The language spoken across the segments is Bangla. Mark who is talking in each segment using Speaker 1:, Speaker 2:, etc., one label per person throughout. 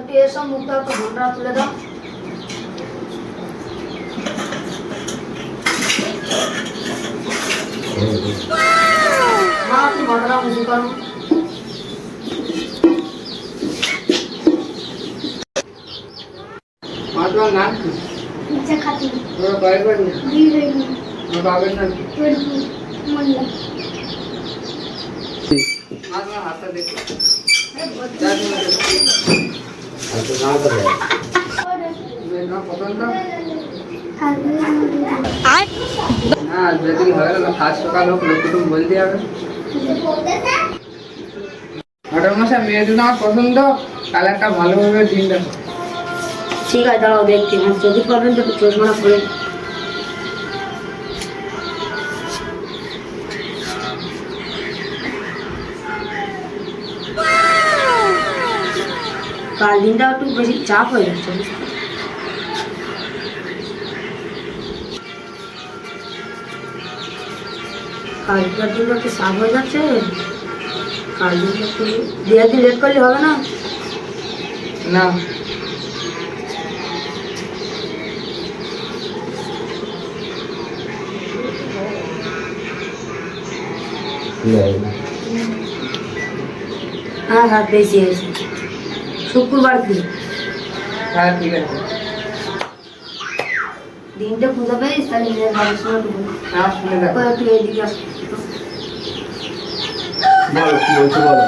Speaker 1: একটু এসব মুখটা একটু ঘন্টা তুলে দাও। মা একটু ঘন্টা মুখি করো।
Speaker 2: তোমার নাম কি?
Speaker 3: ইচ্ছা খাতি
Speaker 2: তোমার বাড়ির বাড়ি? তোমার বাবার নাম কি?
Speaker 3: মোল্লা।
Speaker 2: তোমার হাতটা দেখো। হ্যাঁ, যেদিন হয়ে গেল ফার্স্ট সকাল হোক লোক কুটুম বলতে হবে। ম্যাডাম মশাই মেয়ে দুটো আমার পছন্দ, কালারটা ভালোভাবে দিন দেখো।
Speaker 1: ঠিক আছে দাঁড়াও দেখছি, আমার চোখের প্রবলেম তো চশমাটা খুলে। কাল দিনটা একটু বেশি চাপ হয়ে যাচ্ছে। কালকের দিনটা একটু চাপ হয়ে যাচ্ছে। কাল দিনটা একটু দু একদিন লেট করলে হবে না?
Speaker 2: না
Speaker 1: হ্যাঁ হ্যাঁ বেশি আছে। শুক্রবার কি?
Speaker 2: হ্যাঁ ঠিক আছে।
Speaker 1: দিনটা খুঁজে পেয়েছিস তাহলে নিজের বাড়ির সঙ্গে একটু
Speaker 2: হ্যাঁ শুনে দেখো।
Speaker 1: একটু এদিকে আসো।
Speaker 2: বলো কি বলছো বলো।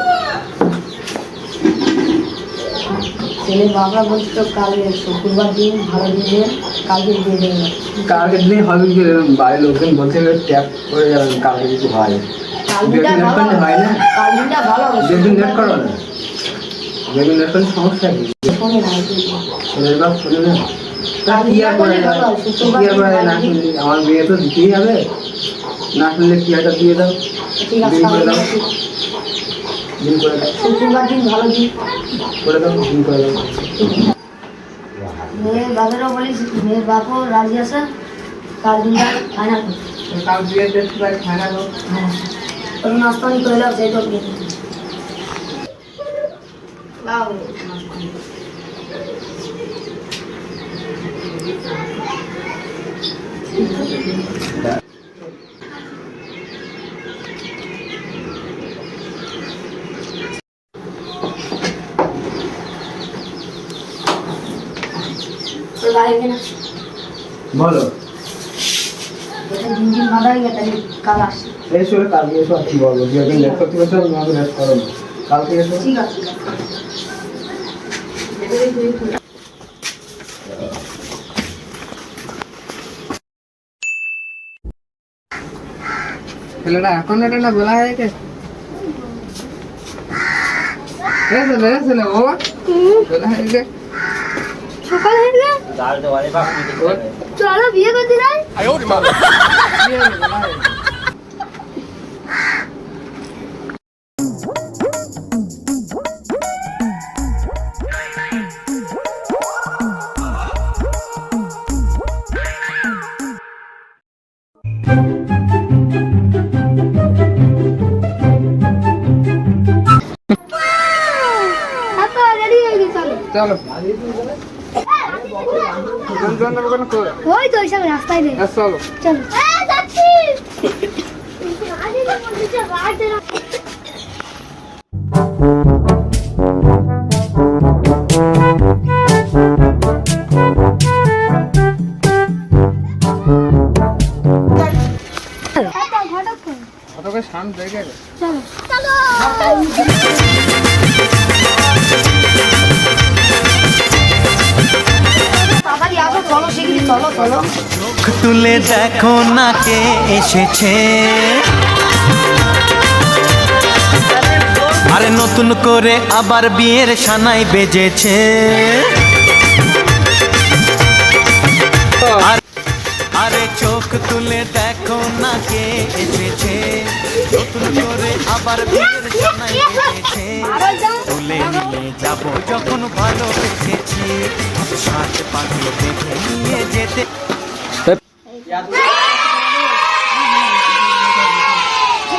Speaker 1: ছেলের বাবা বলছে তো কাল শুক্রবার দিন ভালো দিন কালকে দিয়ে দেবে।
Speaker 2: কালকে দিনে হবে কি, বাড়ির লোকজন বলছে ট্যাপ করে যাবেন, কালকে কিছু হয়
Speaker 1: কাল দিনটা
Speaker 2: লেট
Speaker 1: ভালো
Speaker 2: করলে হয় না।
Speaker 1: কাল দিনটা ভালো হবে।
Speaker 2: যেদিন লেট করো না, যেদিন লেট করলে সমস্যা কি?
Speaker 1: শোনে না
Speaker 2: ছেলের বাপ শোনে না। তা কি আর করা যায়? কি আর করা যায়? না শুনলে আমার বিয়ে তো দিতেই হবে, না শুনলে কি একটা দিয়ে দাও,
Speaker 1: ঠিক আছে
Speaker 2: দিন করে দাও, দিন করে দাও,
Speaker 1: শুক্রবার দিন ভালো দিন
Speaker 2: করে দাও, দিন করে দাও।
Speaker 1: মেয়ের বাবারও বলিস, মেয়ের বাপও রাজি আছে কাল দিনটা ফাইনাল করতে।
Speaker 2: কাল বিয়ের ডেট প্রায় ফাইনাল হোক।
Speaker 1: হ্যাঁ ওর নাস্তা আমি করে দাও, সেই তো বিয়ে দাও
Speaker 2: বলো
Speaker 1: দিন দিন বাধা হয়ে গেছে, কাল আসছে।
Speaker 2: এসো, কালকে এসো। আর কি বলবো, যেদিন লেট করতে পারছো তোমাকে লেট করো না, কালকে এসো।
Speaker 1: ঠিক আছে
Speaker 2: ছেলেটা এখন এটা না বলা হয়ে গেছে। ছেলে ও বলা হয়ে গেছে।
Speaker 3: সকাল হয়ে গেল, চলো বিয়ে করতে যাই। রেডি হয়ে গেছে, চলো।
Speaker 2: চলো
Speaker 3: ওই তো ওইসব রাস্তায় নেই,
Speaker 2: চলো।
Speaker 3: চলো। যাচ্ছি।
Speaker 2: অতকে শান্ত হয়ে গেছে।
Speaker 3: চলো চলো।
Speaker 1: তাড়াতাড়ি আসো, চলো শিগগিরি চলো চলো।
Speaker 4: চোখ তুলে দেখো না কে এসেছে, আরে নতুন করে আবার বিয়ের সানাই বেজেছে। আরে চোখ তুলে দেখো না কে এসেছে, নতুন করে আবার বিয়ের সানাই বেজেছে। তুলে নিয়ে যাবো যখন ভালোবেসেছি, সাত পাখি দেখে নিয়ে যেতে।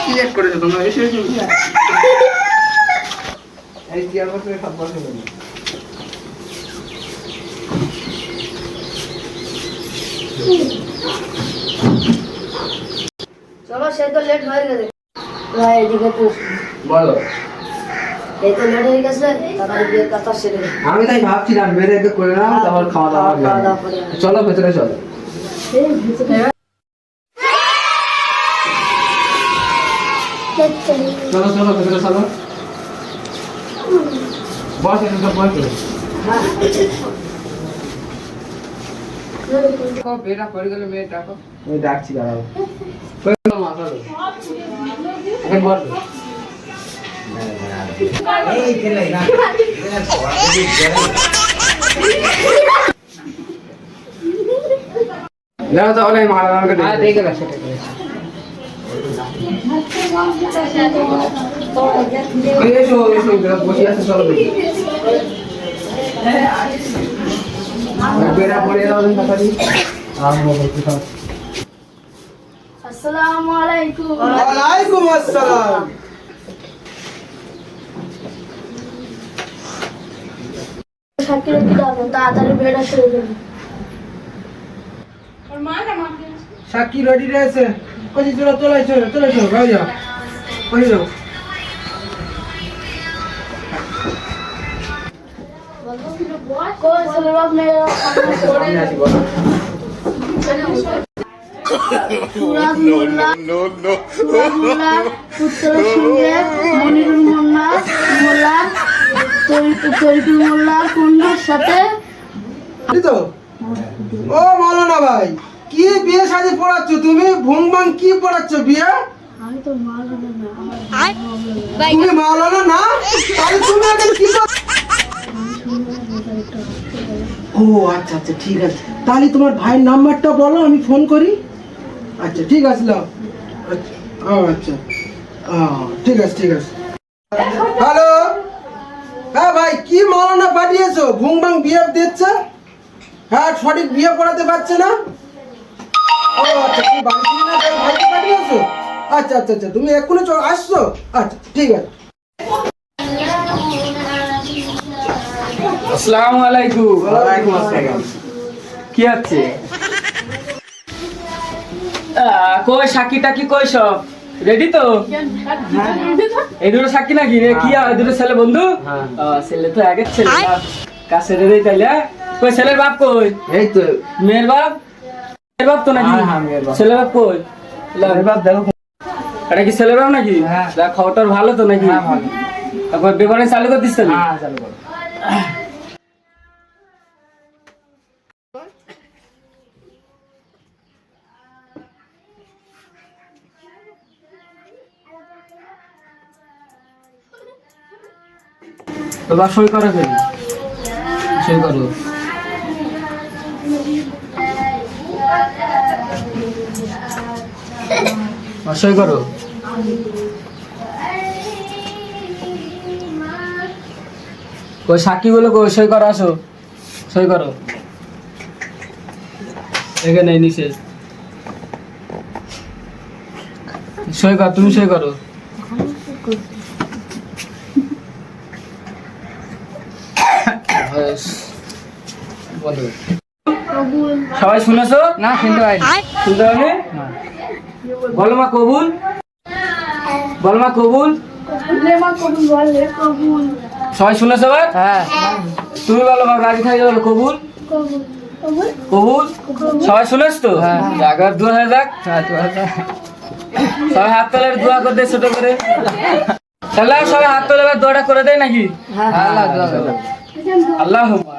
Speaker 2: কি এক করেছো তোমরা? এসে এসে এই চেয়ার বসে সব বসে বলি।
Speaker 1: চলো সে তো লেট হয়ে গেছে ভাই এদিকে তো
Speaker 2: বলো।
Speaker 1: এই তো লেট হয়ে গেছে তাড়াতাড়ি বিয়ের কথা সেরে নে।
Speaker 2: আমি তাই ভাবছিলাম বেড়ে একটু করে নাও, তারপর খাওয়া দাওয়া করবে।
Speaker 1: খাওয়া দাওয়া করে
Speaker 2: চলো ভেতরে চলো। চলো চলো ভেতরে চলো। বস একটু বস।
Speaker 5: বেটা পড়ে গেলে মেয়ে ডাকো।
Speaker 2: আমি ডাকছি দাঁড়াও। কই গেল মা চলো। এখন বস। এই খেলে না। দাও তো অনেক মারা আমাকে
Speaker 5: হ্যাঁ
Speaker 2: দেখে।
Speaker 5: দেখে রাখো সেটা।
Speaker 2: ওই এসো এসো বসে আছে চলো দেখি। বেড়া পড়ে দাও দিন তাড়াতাড়ি।
Speaker 3: আসসালামু আলাইকুম।
Speaker 2: ওয়ালাইকুম আসসালাম।
Speaker 3: শাকির কি দাও তাড়াতাড়ি বেড়া শুরু করুন।
Speaker 2: সাক্ষী রেডি রয়েছে। কই চলো চলে চলো চলে চলো গাও যাও। কই যাও।
Speaker 3: কোন সরব মেরা
Speaker 2: সামনে আসি বলো।
Speaker 3: সুরাজ মোল্লা সুরাজ মোল্লা পুত্র সঙ্গে মনিরুল মোল্লা তরিকুল মোল্লা কন্যার সাথে
Speaker 2: এই তো ও মাওলানা ভাই কি বিয়ে শাদী পড়াচ্ছ তুমি? ভুংবাং কি পড়াচ্ছ বিয়ে?
Speaker 3: আমি তো মাওলানা না
Speaker 2: তুমি মাওলানা না? তাহলে তুমি এখন কি কর? ও আচ্ছা আচ্ছা ঠিক আছে। তাহলে তোমার ভাইয়ের নাম্বারটা বলো, আমি ফোন করি। আচ্ছা ঠিক আছে নাও। আচ্ছা ঠিক আছে ঠিক আছে। হ্যালো হ্যাঁ ভাই কি মাওলানা পাঠিয়েছো? ভুংবাং বিয়ে দিচ্ছে। হ্যাঁ সঠিক বিয়ে পড়াতে পারছে না। ও আচ্ছা তুমি বাড়ি থেকে না ভাইকে পাঠিয়েছো? আচ্ছা আচ্ছা আচ্ছা তুমি এক্ষুনি আসছো? আচ্ছা ঠিক আছে।
Speaker 5: আসসালামু আলাইকুম।
Speaker 2: ওয়ালাইকুম আসসালাম।
Speaker 5: কি আছে? কই সাক্ষী টাকি কই সব রেডি তো? এই দুটো সাক্ষী নাকি রে? কি আর দুটো ছেলে বন্ধু? ছেলে তো আগের ছেলে না। কাছে রে তাইলে কই ছেলের বাপ কই?
Speaker 2: এই তো
Speaker 5: মেয়ের বাপ? মেয়ের বাপ তো নাকি?
Speaker 2: হ্যাঁ, মেয়ের বাপ।
Speaker 5: ছেলের বাপ কই?
Speaker 2: মেয়ের বাপ দেখো।
Speaker 5: এটা কি ছেলের বাপ নাকি?
Speaker 2: হ্যাঁ।
Speaker 5: দেখ খবরটা ভালো তো নাকি?
Speaker 2: হ্যাঁ ভালো।
Speaker 5: তারপর বিবরণ চালু করে দিস তাহলে?
Speaker 2: হ্যাঁ চালু করো।
Speaker 5: তো বা সই করো ফেলি সই করো। বা সই করো। কই সাক্ষী গুলো কই সই করো আসো সই করো এখানে নিচে সই কর তুমি সই করো। বলো সবাই শুনেছো?
Speaker 2: না শুনতে পাইনি।
Speaker 5: শুনতে পারবে? বলো মা কবুল। বলো মা কবুল।
Speaker 3: লেমা কবুল বলে কবুল
Speaker 5: সবাই শুনেছো?
Speaker 2: হ্যাঁ
Speaker 5: তুমি বলো মা রাজি থাকলে বলো কবুল
Speaker 3: কবুল কবুল
Speaker 5: কবুল। সবাই শুনেছ তো? জাগার দোয়া হয়ে যাক। সবাই হাত তোলে দোয়া করে দেয় ছোট করে। তাহলে সবাই হাত তোলে এবার দোয়াটা করে দেয় নাকি?
Speaker 2: আল্লাহ দোয়া করো।
Speaker 5: আল্লাহুম্মা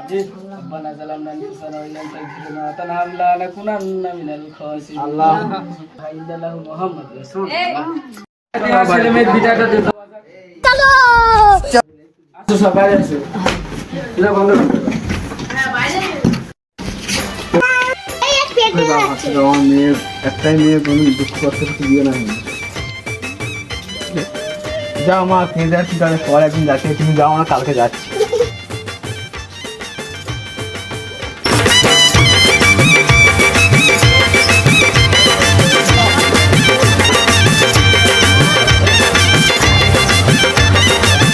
Speaker 5: ربنا ظلمنا انفسنا وان لم تغفر لنا وترحمنا لنكونن من الخاسرين اللهم صل على محمد رسول الله ছেলে মেয়ে বিটাটা দে চলো আসো সবাই আসো এটা বন্ধ করো।
Speaker 2: আমার মেয়ের একটাই মেয়ে কোনো দুঃখ করতে বিয়ে না। যাও মা খেয়ে যাচ্ছি তাহলে পরে একদিন যাচ্ছি। তুমি যাও আমরা কালকে যাচ্ছি।